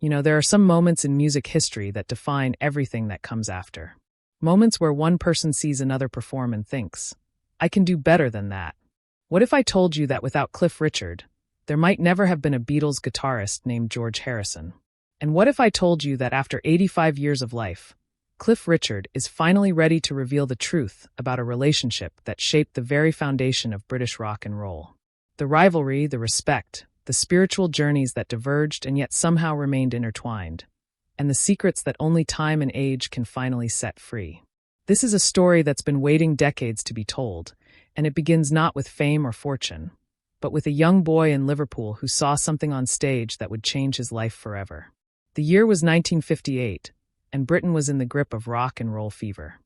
There are some moments in music history that define everything that comes after. Moments where one person sees another perform and thinks, I can do better than that. What if I told you that without Cliff Richard, there might never have been a Beatles guitarist named George Harrison? And what if I told you that after 85 years of life, Cliff Richard is finally ready to reveal the truth about a relationship that shaped the very foundation of British rock and roll? The rivalry, the respect, the spiritual journeys that diverged and yet somehow remained intertwined, and the secrets that only time and age can finally set free. This is a story that's been waiting decades to be told, and it begins not with fame or fortune, but with a young boy in Liverpool who saw something on stage that would change his life forever. The year was 1958, and Britain was in the grip of rock and roll fever.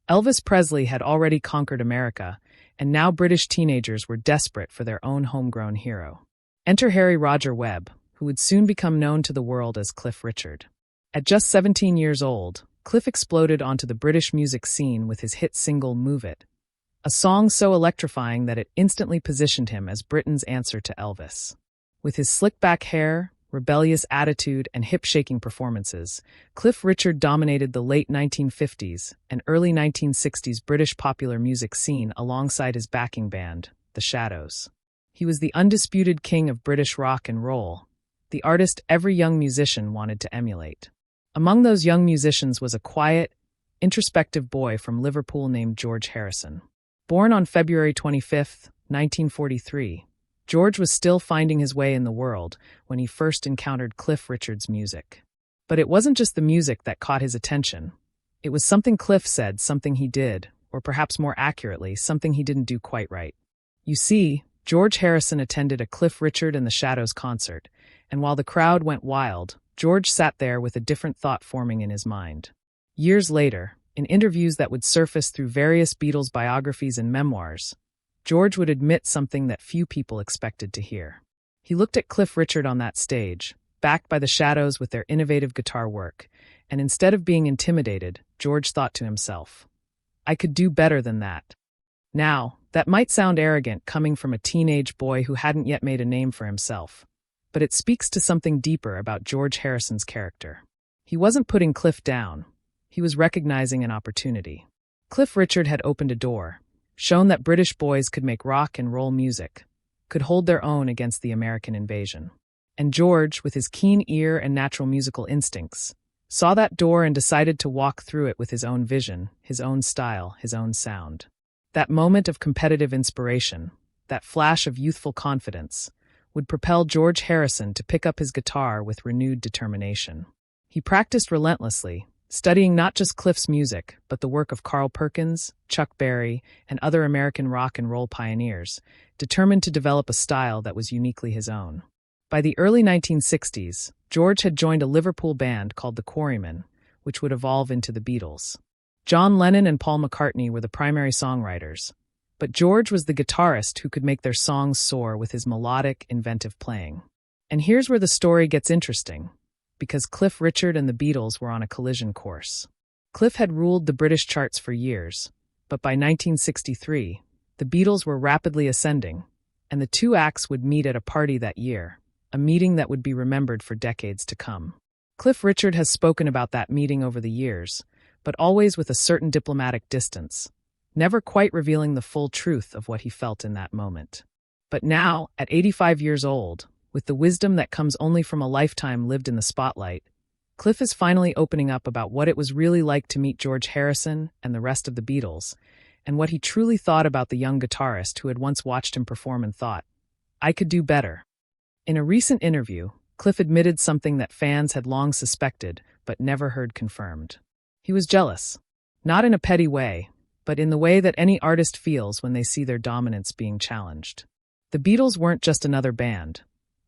Elvis Presley had already conquered America, and now British teenagers were desperate for their own homegrown hero. Enter Harry Roger Webb, who would soon become known to the world as Cliff Richard. At just 17 years old, Cliff exploded onto the British music scene with his hit single Move It, a song so electrifying that it instantly positioned him as Britain's answer to Elvis. With his slick-back hair, rebellious attitude, and hip-shaking performances, Cliff Richard dominated the late 1950s and early 1960s British popular music scene alongside his backing band, The Shadows. He was the undisputed king of British rock and roll, the artist every young musician wanted to emulate. Among those young musicians was a quiet, introspective boy from Liverpool named George Harrison. Born on February 25, 1943, George was still finding his way in the world when he first encountered Cliff Richard's music. But it wasn't just the music that caught his attention. It was something Cliff said, something he did, or perhaps more accurately, something he didn't do quite right. You see, George Harrison attended a Cliff Richard and the Shadows concert, and while the crowd went wild, George sat there with a different thought forming in his mind. Years later, in interviews that would surface through various Beatles biographies and memoirs, George would admit something that few people expected to hear. He looked at Cliff Richard on that stage, backed by the Shadows with their innovative guitar work, and instead of being intimidated, George thought to himself, I could do better than that. Now, that might sound arrogant coming from a teenage boy who hadn't yet made a name for himself, but it speaks to something deeper about George Harrison's character. He wasn't putting Cliff down. He was recognizing an opportunity. Cliff Richard had opened a door, shown that British boys could make rock and roll music, could hold their own against the American invasion. And George, with his keen ear and natural musical instincts, saw that door and decided to walk through it with his own vision, his own style, his own sound. That moment of competitive inspiration, that flash of youthful confidence, would propel George Harrison to pick up his guitar with renewed determination. He practiced relentlessly, studying not just Cliff's music, but the work of Carl Perkins, Chuck Berry, and other American rock and roll pioneers, determined to develop a style that was uniquely his own. By the early 1960s, George had joined a Liverpool band called the Quarrymen, which would evolve into the Beatles. John Lennon and Paul McCartney were the primary songwriters, but George was the guitarist who could make their songs soar with his melodic, inventive playing. And here's where the story gets interesting, because Cliff Richard and the Beatles were on a collision course. Cliff had ruled the British charts for years, but by 1963, the Beatles were rapidly ascending, and the two acts would meet at a party that year, a meeting that would be remembered for decades to come. Cliff Richard has spoken about that meeting over the years, but always with a certain diplomatic distance, never quite revealing the full truth of what he felt in that moment. But now, at 85 years old, with the wisdom that comes only from a lifetime lived in the spotlight, Cliff is finally opening up about what it was really like to meet George Harrison and the rest of the Beatles, and what he truly thought about the young guitarist who had once watched him perform and thought, I could do better. In a recent interview, Cliff admitted something that fans had long suspected but never heard confirmed. He was jealous, not in a petty way, but in the way that any artist feels when they see their dominance being challenged. The Beatles weren't just another band.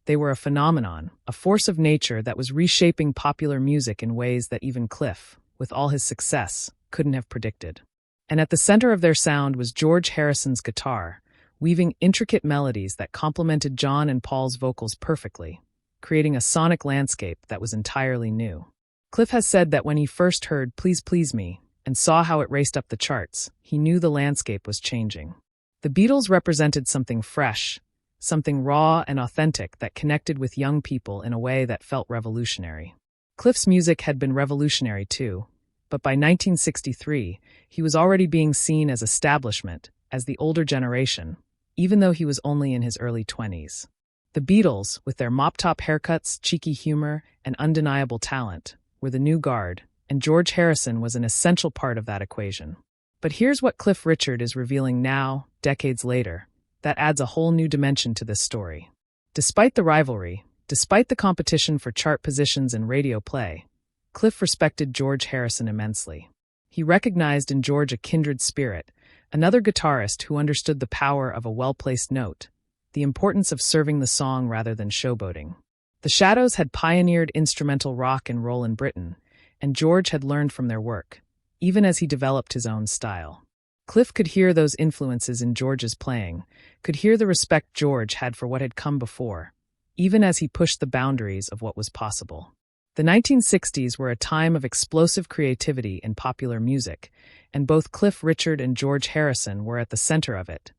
They were a phenomenon, a force of nature that was reshaping popular music in ways that even Cliff, with all his success, couldn't have predicted. And at the center of their sound was George Harrison's guitar, weaving intricate melodies that complemented John and Paul's vocals perfectly, creating a sonic landscape that was entirely new. Cliff has said that when he first heard Please Please Me and saw how it raced up the charts, he knew the landscape was changing. The Beatles represented something fresh, something raw and authentic that connected with young people in a way that felt revolutionary. Cliff's music had been revolutionary too, but by 1963, he was already being seen as establishment, as the older generation, even though he was only in his early 20s. The Beatles, with their mop-top haircuts, cheeky humor, and undeniable talent, were the new guard, and George Harrison was an essential part of that equation. But here's what Cliff Richard is revealing now, decades later, that adds a whole new dimension to this story. Despite the rivalry, despite the competition for chart positions and radio play, Cliff respected George Harrison immensely. He recognized in George a kindred spirit, another guitarist who understood the power of a well-placed note, the importance of serving the song rather than showboating. The Shadows had pioneered instrumental rock and roll in Britain, and George had learned from their work, even as he developed his own style. Cliff could hear those influences in George's playing, could hear the respect George had for what had come before, even as he pushed the boundaries of what was possible. The 1960s were a time of explosive creativity in popular music, and both Cliff Richard and George Harrison were at the center of it,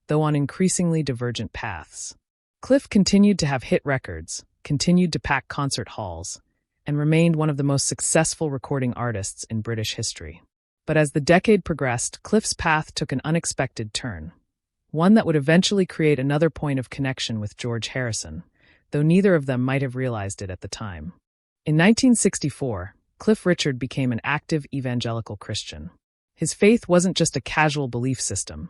though on increasingly divergent paths. Cliff continued to have hit records, continued to pack concert halls, and remained one of the most successful recording artists in British history. But as the decade progressed, Cliff's path took an unexpected turn, one that would eventually create another point of connection with George Harrison, though neither of them might have realized it at the time. In 1964, Cliff Richard became an active evangelical Christian. His faith wasn't just a casual belief system.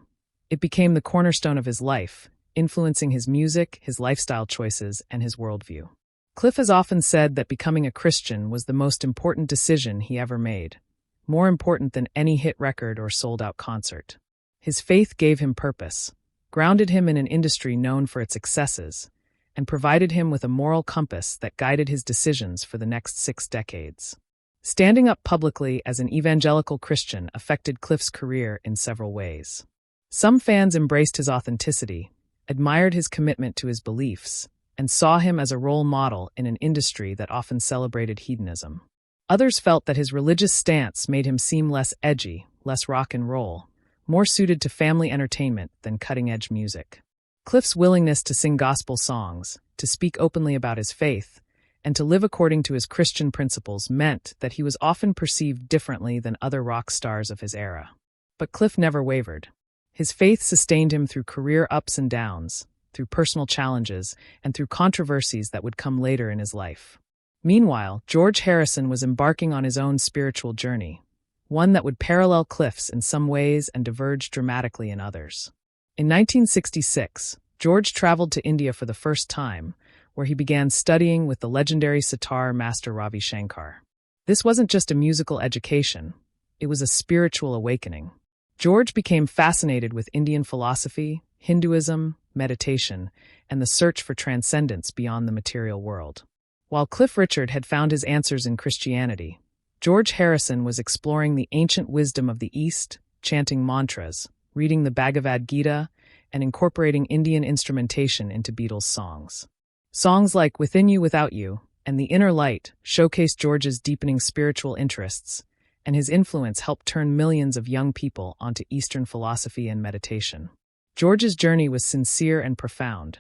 It became the cornerstone of his life, influencing his music, his lifestyle choices, and his worldview. Cliff has often said that becoming a Christian was the most important decision he ever made, more important than any hit record or sold-out concert. His faith gave him purpose, grounded him in an industry known for its excesses, and provided him with a moral compass that guided his decisions for the next 6 decades. Standing up publicly as an evangelical Christian affected Cliff's career in several ways. Some fans embraced his authenticity, admired his commitment to his beliefs, and saw him as a role model in an industry that often celebrated hedonism. Others felt that his religious stance made him seem less edgy, less rock and roll, more suited to family entertainment than cutting-edge music. Cliff's willingness to sing gospel songs, to speak openly about his faith, and to live according to his Christian principles meant that he was often perceived differently than other rock stars of his era. But Cliff never wavered. His faith sustained him through career ups and downs, through personal challenges, and through controversies that would come later in his life. Meanwhile, George Harrison was embarking on his own spiritual journey, one that would parallel Cliff's in some ways and diverge dramatically in others. In 1966, George traveled to India for the first time, where he began studying with the legendary sitar master Ravi Shankar. This wasn't just a musical education, it was a spiritual awakening. George became fascinated with Indian philosophy, Hinduism, meditation, and the search for transcendence beyond the material world. While Cliff Richard had found his answers in Christianity, George Harrison was exploring the ancient wisdom of the East, chanting mantras, reading the Bhagavad Gita, and incorporating Indian instrumentation into Beatles songs. Songs like Within You, Without You, and The Inner Light showcased George's deepening spiritual interests, and his influence helped turn millions of young people onto Eastern philosophy and meditation. George's journey was sincere and profound.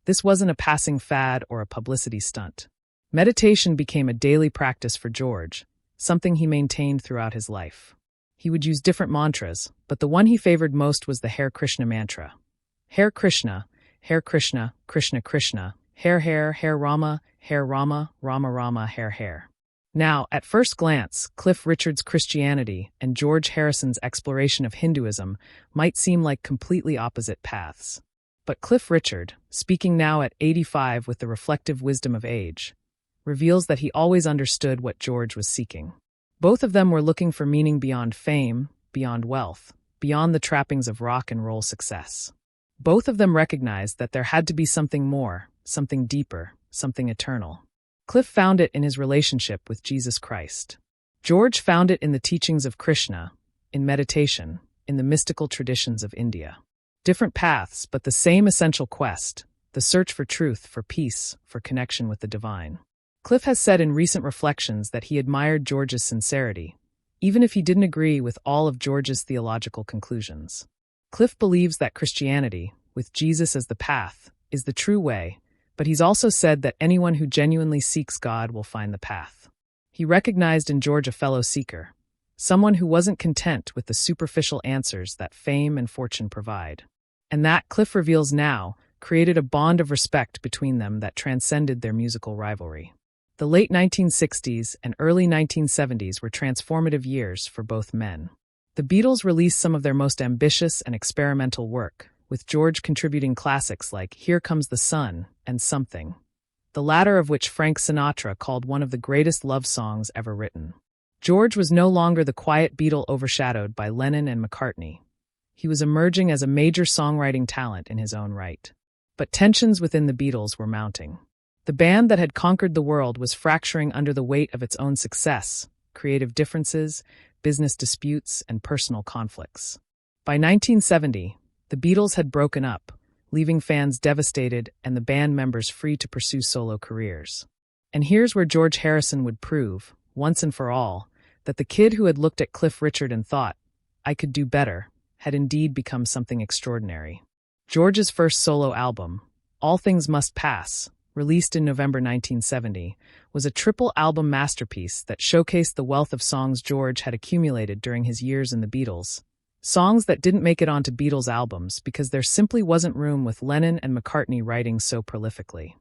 This wasn't a passing fad or a publicity stunt. Meditation became a daily practice for George, something he maintained throughout his life. He would use different mantras, but the one he favored most was the Hare Krishna mantra. Hare Krishna, Krishna Krishna, Hare Rama, Rama Rama, Hare. Now, at first glance, Cliff Richard's Christianity and George Harrison's exploration of Hinduism might seem like completely opposite paths. But Cliff Richard, speaking now at 85 with the reflective wisdom of age, reveals that he always understood what George was seeking. Both of them were looking for meaning beyond fame, beyond wealth, beyond the trappings of rock and roll success. Both of them recognized that there had to be something more, something deeper, something eternal. Cliff found it in his relationship with Jesus Christ. George found it in the teachings of Krishna, in meditation, in the mystical traditions of India. Different paths, but the same essential quest, the search for truth, for peace, for connection with the divine. Cliff has said in recent reflections that he admired George's sincerity, even if he didn't agree with all of George's theological conclusions. Cliff believes that Christianity, with Jesus as the path, is the true way, but he's also said that anyone who genuinely seeks God will find the path. He recognized in George a fellow seeker, someone who wasn't content with the superficial answers that fame and fortune provide. And that, Cliff reveals now, created a bond of respect between them that transcended their musical rivalry. The late 1960s and early 1970s were transformative years for both men. The Beatles released some of their most ambitious and experimental work, with George contributing classics like Here Comes the Sun and Something, the latter of which Frank Sinatra called one of the greatest love songs ever written. George was no longer the quiet Beatle overshadowed by Lennon and McCartney. He was emerging as a major songwriting talent in his own right. But tensions within the Beatles were mounting. The band that had conquered the world was fracturing under the weight of its own success, creative differences, business disputes, and personal conflicts. By 1970, the Beatles had broken up, leaving fans devastated and the band members free to pursue solo careers. And here's where George Harrison would prove, once and for all, that the kid who had looked at Cliff Richard and thought, "I could do better," had indeed become something extraordinary. George's first solo album, All Things Must Pass, released in November 1970, was a triple album masterpiece that showcased the wealth of songs George had accumulated during his years in the Beatles. Songs that didn't make it onto Beatles albums because there simply wasn't room with Lennon and McCartney writing so prolifically.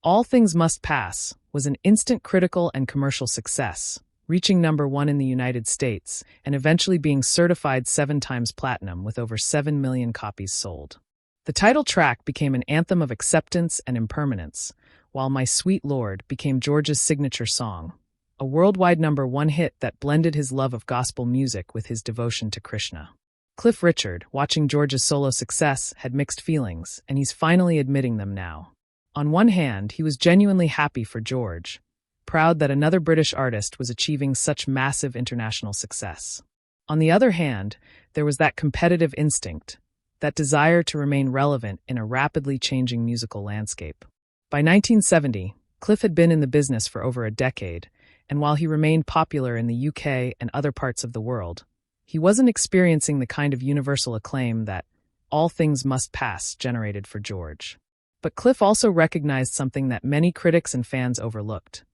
All Things Must Pass was an instant critical and commercial success, reaching #1 in the United States and eventually being certified 7 times platinum with over 7 million copies sold. The title track became an anthem of acceptance and impermanence, while My Sweet Lord became George's signature song, a worldwide #1 hit that blended his love of gospel music with his devotion to Krishna. Cliff Richard, watching George's solo success, had mixed feelings, and he's finally admitting them now. On one hand, he was genuinely happy for George, proud that another British artist was achieving such massive international success. On the other hand, there was that competitive instinct, that desire to remain relevant in a rapidly changing musical landscape. By 1970, Cliff had been in the business for over a decade, and while he remained popular in the UK and other parts of the world, he wasn't experiencing the kind of universal acclaim that All Things Must Pass generated for George. But Cliff also recognized something that many critics and fans overlooked.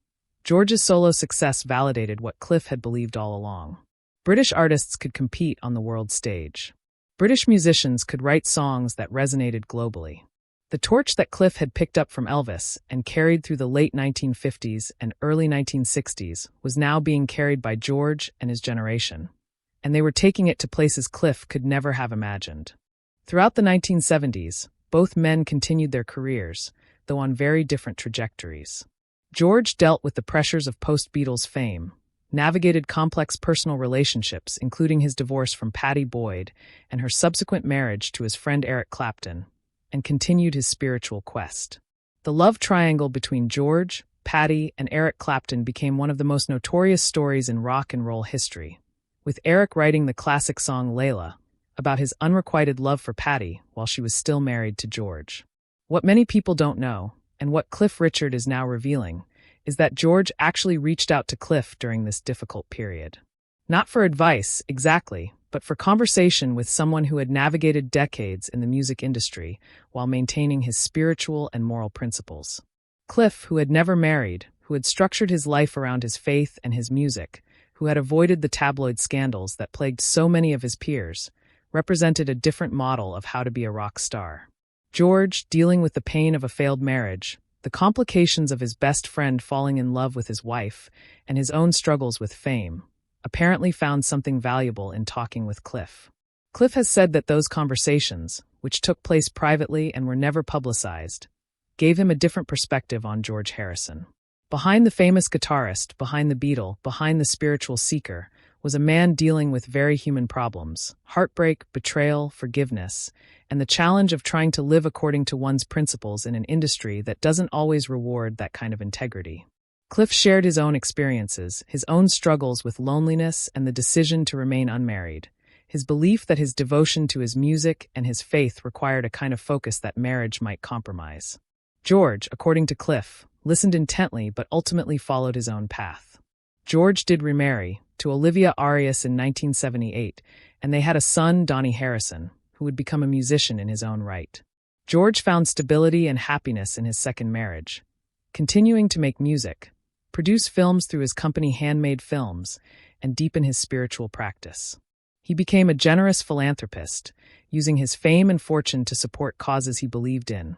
George's solo success validated what Cliff had believed all along. British artists could compete on the world stage. British musicians could write songs that resonated globally. The torch that Cliff had picked up from Elvis and carried through the late 1950s and early 1960s was now being carried by George and his generation, and they were taking it to places Cliff could never have imagined. Throughout the 1970s, both men continued their careers, though on very different trajectories. George dealt with the pressures of post-Beatles fame, navigated complex personal relationships including his divorce from Pattie Boyd and her subsequent marriage to his friend Eric Clapton, and continued his spiritual quest. The love triangle between George, Pattie, and Eric Clapton became one of the most notorious stories in rock and roll history, with Eric writing the classic song Layla about his unrequited love for Pattie while she was still married to George. What many people don't know, and what Cliff Richard is now revealing, is that George actually reached out to Cliff during this difficult period. Not for advice, exactly, but for conversation with someone who had navigated decades in the music industry while maintaining his spiritual and moral principles. Cliff, who had never married, who had structured his life around his faith and his music, who had avoided the tabloid scandals that plagued so many of his peers, represented a different model of how to be a rock star. George, dealing with the pain of a failed marriage, the complications of his best friend falling in love with his wife, and his own struggles with fame, apparently found something valuable in talking with Cliff. Cliff has said that those conversations, which took place privately and were never publicized, gave him a different perspective on George Harrison. Behind the famous guitarist, behind the Beatle, behind the spiritual seeker, was a man dealing with very human problems: heartbreak, betrayal, forgiveness, and the challenge of trying to live according to one's principles in an industry that doesn't always reward that kind of integrity. Cliff shared his own experiences, his own struggles with loneliness and the decision to remain unmarried, his belief that his devotion to his music and his faith required a kind of focus that marriage might compromise. George, according to Cliff, listened intently but ultimately followed his own path. George did remarry, to Olivia Arias in 1978, and they had a son, Donnie Harrison, who would become a musician in his own right. George found stability and happiness in his second marriage, continuing to make music, produce films through his company Handmade Films, and deepen his spiritual practice. He became a generous philanthropist, using his fame and fortune to support causes he believed in,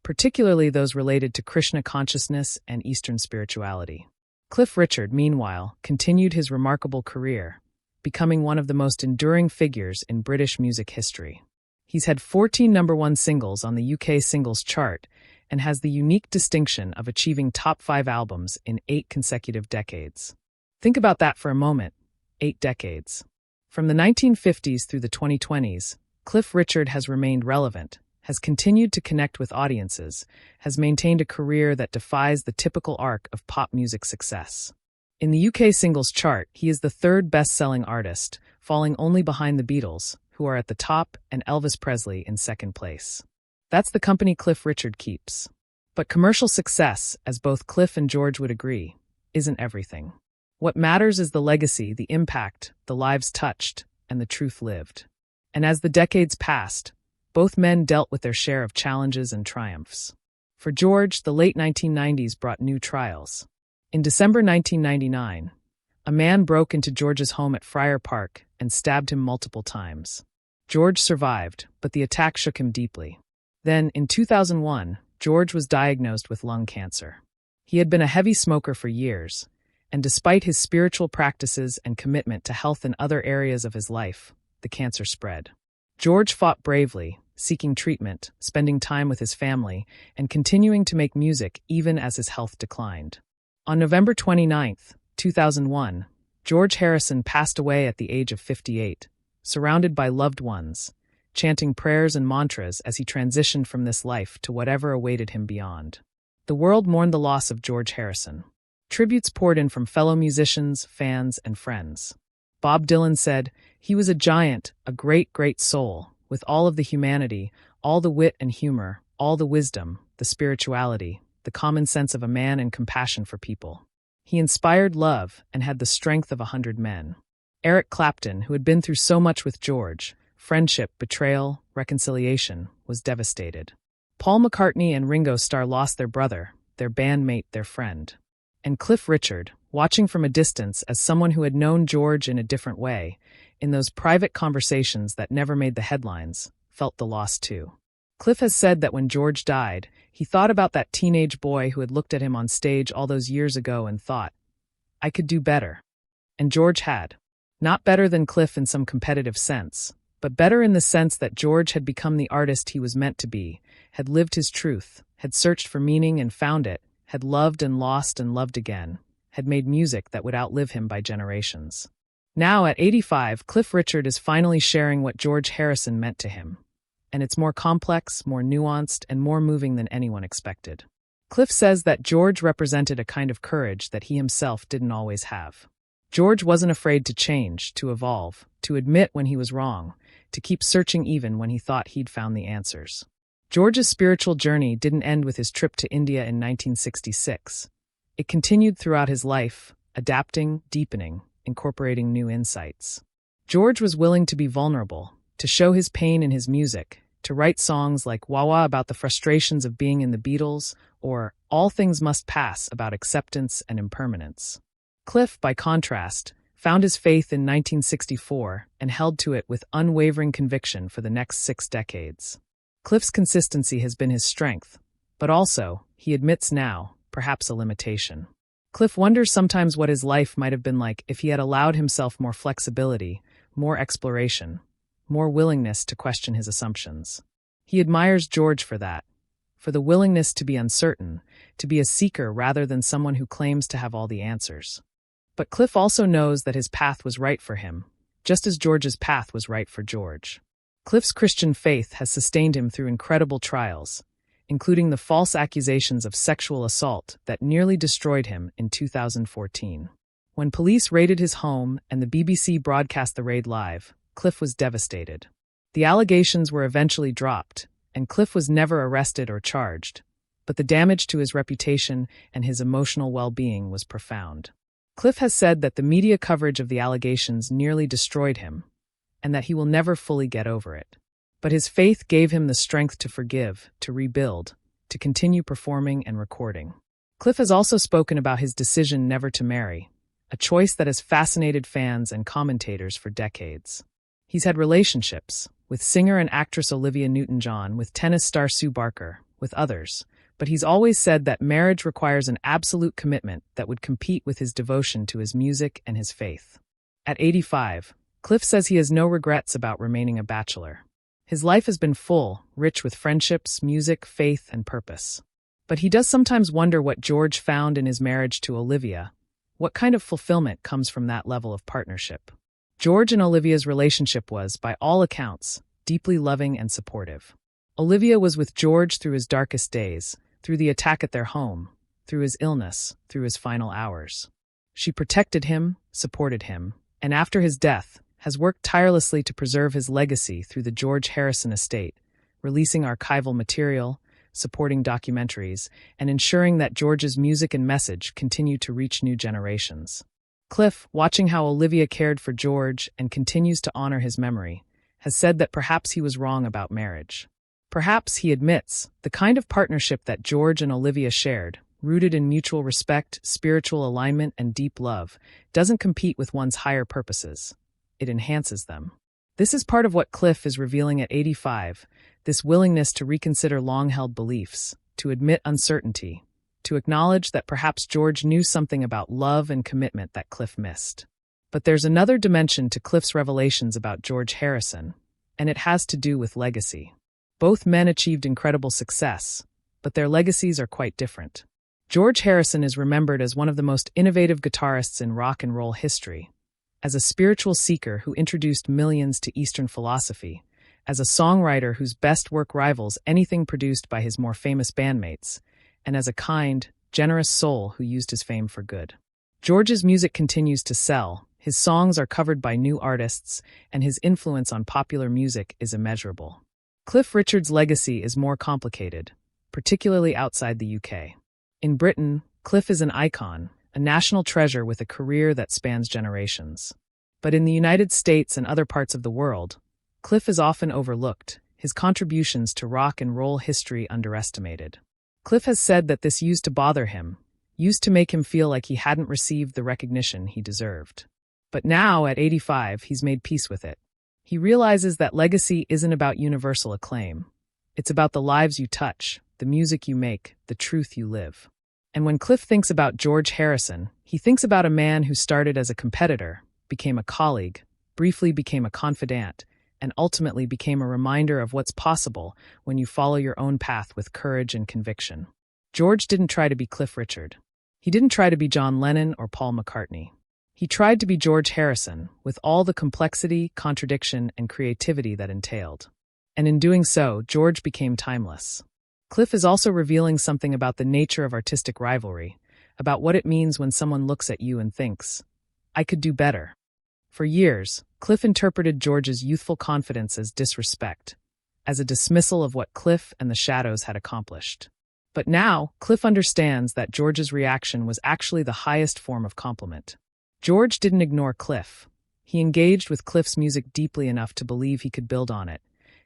particularly those related to Krishna consciousness and Eastern spirituality. Cliff Richard, meanwhile, continued his remarkable career, becoming one of the most enduring figures in British music history. He's had 14 number-one singles on the UK singles chart and has the unique distinction of achieving top 5 albums in 8 consecutive decades. Think about that for a moment. 8 decades. From the 1950s through the 2020s, Cliff Richard has remained relevant, has continued to connect with audiences, has maintained a career that defies the typical arc of pop music success. In the UK singles chart, he is the 3rd best-selling artist, falling only behind the Beatles, who are at the top, and Elvis Presley in 2nd place. That's the company Cliff Richard keeps. But commercial success, as both Cliff and George would agree, isn't everything. What matters is the legacy, the impact, the lives touched, and the truth lived. And as the decades passed, both men dealt with their share of challenges and triumphs. For George, the late 1990s brought new trials. In December 1999, a man broke into George's home at Friar Park and stabbed him multiple times. George survived, but the attack shook him deeply. Then, in 2001, George was diagnosed with lung cancer. He had been a heavy smoker for years, and despite his spiritual practices and commitment to health in other areas of his life, the cancer spread. George fought bravely, seeking treatment, spending time with his family, and continuing to make music even as his health declined. On November 29, 2001, George Harrison passed away at the age of 58, surrounded by loved ones, chanting prayers and mantras as he transitioned from this life to whatever awaited him beyond. The world mourned the loss of George Harrison. Tributes poured in from fellow musicians, fans, and friends. Bob Dylan said, "He was a giant, a great, great soul, with all of the humanity, all the wit and humor, all the wisdom, the spirituality, the common sense of a man and compassion for people. He inspired love and had the strength of 100 men." Eric Clapton, who had been through so much with George, friendship, betrayal, reconciliation, was devastated. Paul McCartney and Ringo Starr lost their brother, their bandmate, their friend. And Cliff Richard, watching from a distance as someone who had known George in a different way, in those private conversations that never made the headlines, felt the loss too. Cliff has said that when George died, he thought about that teenage boy who had looked at him on stage all those years ago and thought, "I could do better." And George had. Not better than Cliff in some competitive sense, but better in the sense that George had become the artist he was meant to be, had lived his truth, had searched for meaning and found it, had loved and lost and loved again, had made music that would outlive him by generations. Now, at 85, Cliff Richard is finally sharing what George Harrison meant to him. And it's more complex, more nuanced, and more moving than anyone expected. Cliff says that George represented a kind of courage that he himself didn't always have. George wasn't afraid to change, to evolve, to admit when he was wrong, to keep searching even when he thought he'd found the answers. George's spiritual journey didn't end with his trip to India in 1966. It continued throughout his life, adapting, deepening, incorporating new insights. George was willing to be vulnerable, to show his pain in his music, to write songs like Wah Wah about the frustrations of being in the Beatles, or All Things Must Pass about acceptance and impermanence. Cliff, by contrast, found his faith in 1964 and held to it with unwavering conviction for the next 6 decades. Cliff's consistency has been his strength, but also, he admits now, perhaps a limitation. Cliff wonders sometimes what his life might have been like if he had allowed himself more flexibility, more exploration, more willingness to question his assumptions. He admires George for that, for the willingness to be uncertain, to be a seeker rather than someone who claims to have all the answers. But Cliff also knows that his path was right for him, just as George's path was right for George. Cliff's Christian faith has sustained him through incredible trials, including the false accusations of sexual assault that nearly destroyed him in 2014. When police raided his home and the BBC broadcast the raid live, Cliff was devastated. The allegations were eventually dropped, and Cliff was never arrested or charged, but the damage to his reputation and his emotional well-being was profound. Cliff has said that the media coverage of the allegations nearly destroyed him, and that he will never fully get over it. But his faith gave him the strength to forgive, to rebuild, to continue performing and recording. Cliff has also spoken about his decision never to marry, a choice that has fascinated fans and commentators for decades. He's had relationships with singer and actress Olivia Newton-John, with tennis star Sue Barker, with others, but he's always said that marriage requires an absolute commitment that would compete with his devotion to his music and his faith. At 85, Cliff says he has no regrets about remaining a bachelor. His life has been full, rich with friendships, music, faith, and purpose. But he does sometimes wonder what George found in his marriage to Olivia. What kind of fulfillment comes from that level of partnership? George and Olivia's relationship was, by all accounts, deeply loving and supportive. Olivia was with George through his darkest days, through the attack at their home, through his illness, through his final hours. She protected him, supported him, and after his death, has worked tirelessly to preserve his legacy through the George Harrison estate, releasing archival material, supporting documentaries, and ensuring that George's music and message continue to reach new generations. Cliff, watching how Olivia cared for George and continues to honor his memory, has said that perhaps he was wrong about marriage. Perhaps, he admits, the kind of partnership that George and Olivia shared, rooted in mutual respect, spiritual alignment, and deep love, doesn't compete with one's higher purposes. It enhances them. This is part of what Cliff is revealing at 85, this willingness to reconsider long-held beliefs, to admit uncertainty, to acknowledge that perhaps George knew something about love and commitment that Cliff missed. But there's another dimension to Cliff's revelations about George Harrison, and it has to do with legacy. Both men achieved incredible success, but their legacies are quite different. George Harrison is remembered as one of the most innovative guitarists in rock and roll history, as a spiritual seeker who introduced millions to Eastern philosophy, as a songwriter whose best work rivals anything produced by his more famous bandmates, and as a kind, generous soul who used his fame for good. George's music continues to sell, his songs are covered by new artists, and his influence on popular music is immeasurable. Cliff Richard's legacy is more complicated, particularly outside the UK. In Britain, Cliff is an icon, a national treasure with a career that spans generations. But in the United States and other parts of the world, Cliff is often overlooked, his contributions to rock and roll history underestimated. Cliff has said that this used to bother him, used to make him feel like he hadn't received the recognition he deserved. But now, at 85, he's made peace with it. He realizes that legacy isn't about universal acclaim. It's about the lives you touch, the music you make, the truth you live. And when Cliff thinks about George Harrison, he thinks about a man who started as a competitor, became a colleague, briefly became a confidant, and ultimately became a reminder of what's possible when you follow your own path with courage and conviction. George didn't try to be Cliff Richard. He didn't try to be John Lennon or Paul McCartney. He tried to be George Harrison, with all the complexity, contradiction, and creativity that entailed. And in doing so, George became timeless. Cliff is also revealing something about the nature of artistic rivalry, about what it means when someone looks at you and thinks, "I could do better." For years, Cliff interpreted George's youthful confidence as disrespect, as a dismissal of what Cliff and the Shadows had accomplished. But now, Cliff understands that George's reaction was actually the highest form of compliment. George didn't ignore Cliff. He engaged with Cliff's music deeply enough to believe he could build on it,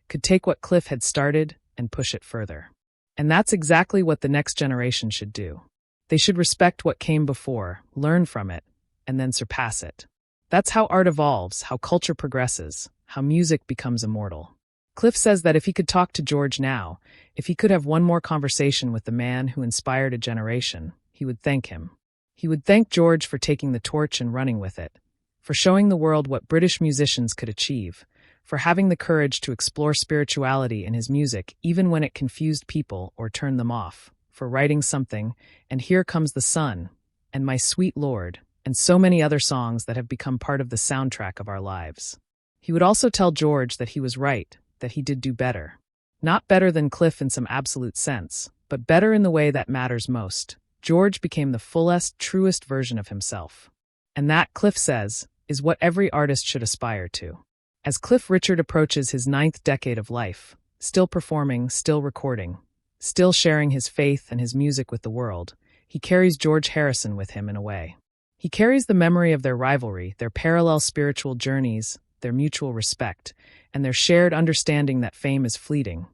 could take what Cliff had started and push it further. And that's exactly what the next generation should do. They should respect what came before, learn from it, and then surpass it. That's how art evolves, how culture progresses, how music becomes immortal. Cliff says that if he could talk to George now, if he could have one more conversation with the man who inspired a generation, he would thank him. He would thank George for taking the torch and running with it, for showing the world what British musicians could achieve, for having the courage to explore spirituality in his music even when it confused people or turned them off, for writing something, "And Here Comes the Sun," and "My Sweet Lord," and so many other songs that have become part of the soundtrack of our lives. He would also tell George that he was right, that he did do better. Not better than Cliff in some absolute sense, but better in the way that matters most. George became the fullest, truest version of himself. And that, Cliff says, is what every artist should aspire to. As Cliff Richard approaches his 9th decade of life, still performing, still recording, still sharing his faith and his music with the world, he carries George Harrison with him in a way. He carries the memory of their rivalry, their parallel spiritual journeys, their mutual respect, and their shared understanding that fame is fleeting.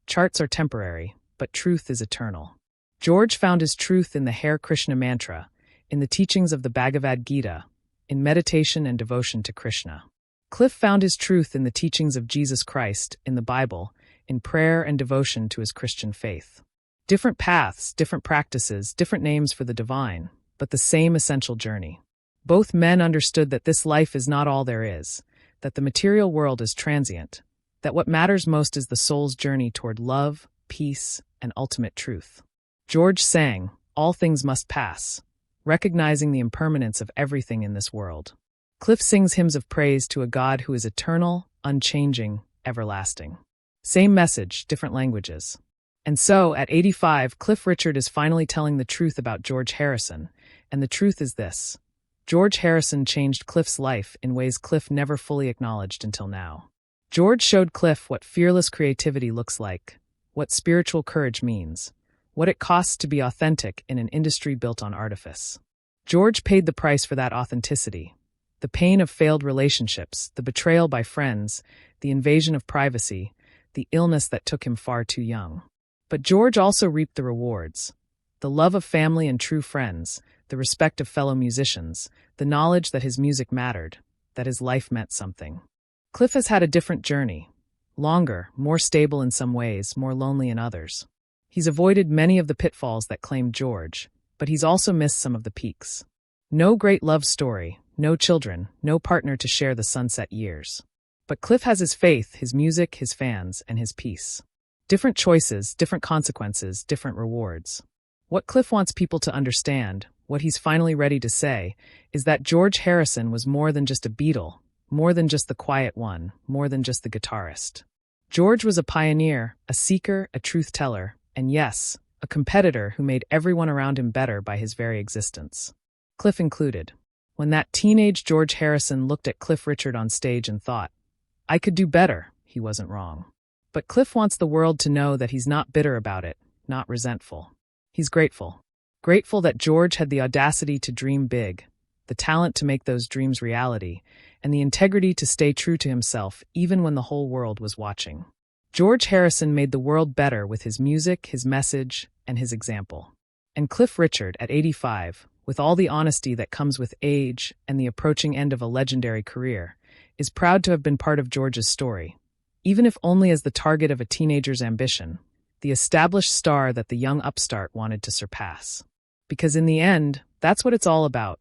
Charts are temporary, but truth is eternal. George found his truth in the Hare Krishna mantra, in the teachings of the Bhagavad Gita, in meditation and devotion to Krishna. Cliff found his truth in the teachings of Jesus Christ, in the Bible, in prayer and devotion to his Christian faith. Different paths, different practices, different names for the divine, but the same essential journey. Both men understood that this life is not all there is, that the material world is transient, that what matters most is the soul's journey toward love, peace, and ultimate truth. George sang, "All things must pass," recognizing the impermanence of everything in this world. Cliff sings hymns of praise to a God who is eternal, unchanging, everlasting. Same message, different languages. And so, at 85, Cliff Richard is finally telling the truth about George Harrison, and the truth is this. George Harrison changed Cliff's life in ways Cliff never fully acknowledged until now. George showed Cliff what fearless creativity looks like, what spiritual courage means, what it costs to be authentic in an industry built on artifice. George paid the price for that authenticity. The pain of failed relationships, the betrayal by friends, the invasion of privacy, the illness that took him far too young. But George also reaped the rewards. The love of family and true friends, the respect of fellow musicians, the knowledge that his music mattered, that his life meant something. Cliff has had a different journey. Longer, more stable in some ways, more lonely in others. He's avoided many of the pitfalls that claimed George, but he's also missed some of the peaks. No great love story, no children, no partner to share the sunset years. But Cliff has his faith, his music, his fans, and his peace. Different choices, different consequences, different rewards. What Cliff wants people to understand, what he's finally ready to say, is that George Harrison was more than just a Beatle, more than just the quiet one, more than just the guitarist. George was a pioneer, a seeker, a truth teller, and yes, a competitor who made everyone around him better by his very existence. Cliff included. When that teenage George Harrison looked at Cliff Richard on stage and thought, "I could do better," he wasn't wrong. But Cliff wants the world to know that he's not bitter about it, not resentful. He's grateful. Grateful that George had the audacity to dream big, the talent to make those dreams reality, and the integrity to stay true to himself even when the whole world was watching. George Harrison made the world better with his music, his message, and his example. And Cliff Richard, at 85, with all the honesty that comes with age and the approaching end of a legendary career, is proud to have been part of George's story, even if only as the target of a teenager's ambition, the established star that the young upstart wanted to surpass. Because in the end, that's what it's all about.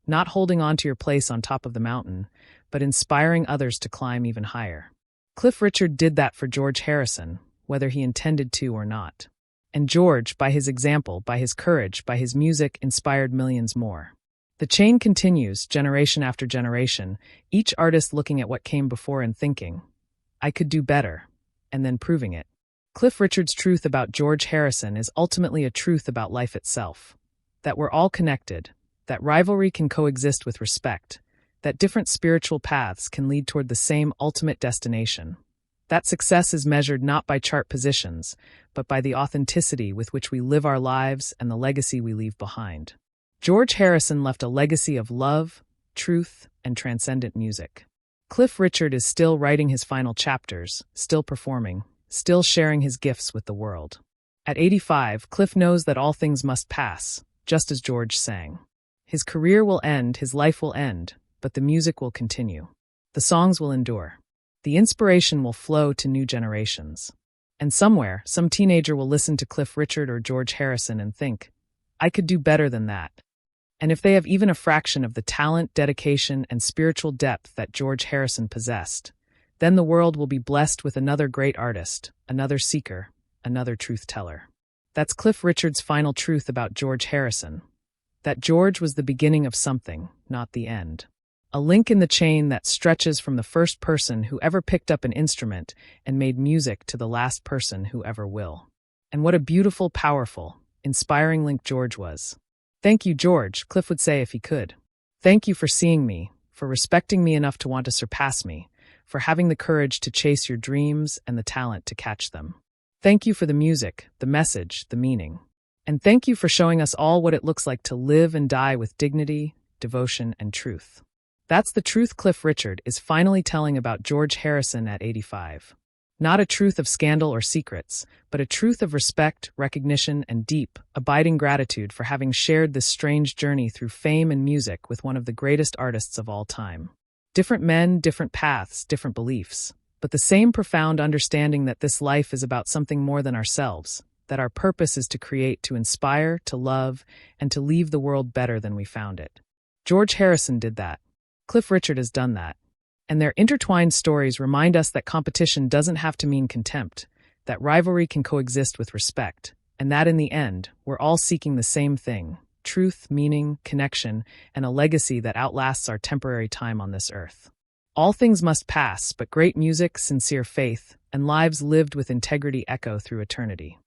Not holding on to your place on top of the mountain, but inspiring others to climb even higher. Cliff Richard did that for George Harrison, whether he intended to or not. And George, by his example, by his courage, by his music, inspired millions more. The chain continues, generation after generation, each artist looking at what came before and thinking, "I could do better," and then proving it. Cliff Richard's truth about George Harrison is ultimately a truth about life itself. That we're all connected, that rivalry can coexist with respect, that different spiritual paths can lead toward the same ultimate destination. That success is measured not by chart positions, but by the authenticity with which we live our lives and the legacy we leave behind. George Harrison left a legacy of love, truth, and transcendent music. Cliff Richard is still writing his final chapters, still performing, still sharing his gifts with the world. At 85, Cliff knows that all things must pass, just as George sang. His career will end, his life will end, but the music will continue. The songs will endure. The inspiration will flow to new generations. And somewhere, some teenager will listen to Cliff Richard or George Harrison and think, "I could do better than that." And if they have even a fraction of the talent, dedication, and spiritual depth that George Harrison possessed, then the world will be blessed with another great artist, another seeker, another truth teller. That's Cliff Richard's final truth about George Harrison. That George was the beginning of something, not the end. A link in the chain that stretches from the first person who ever picked up an instrument and made music to the last person who ever will. And what a beautiful, powerful, inspiring link George was. "Thank you, George," Cliff would say if he could. "Thank you for seeing me, for respecting me enough to want to surpass me, for having the courage to chase your dreams and the talent to catch them. Thank you for the music, the message, the meaning. And thank you for showing us all what it looks like to live and die with dignity, devotion, and truth." That's the truth Cliff Richard is finally telling about George Harrison at 85. Not a truth of scandal or secrets, but a truth of respect, recognition, and deep, abiding gratitude for having shared this strange journey through fame and music with one of the greatest artists of all time. Different men, different paths, different beliefs, but the same profound understanding that this life is about something more than ourselves, that our purpose is to create, to inspire, to love, and to leave the world better than we found it. George Harrison did that. Cliff Richard has done that. And their intertwined stories remind us that competition doesn't have to mean contempt, that rivalry can coexist with respect, and that in the end, we're all seeking the same thing: truth, meaning, connection, and a legacy that outlasts our temporary time on this earth. All things must pass, but great music, sincere faith, and lives lived with integrity echo through eternity.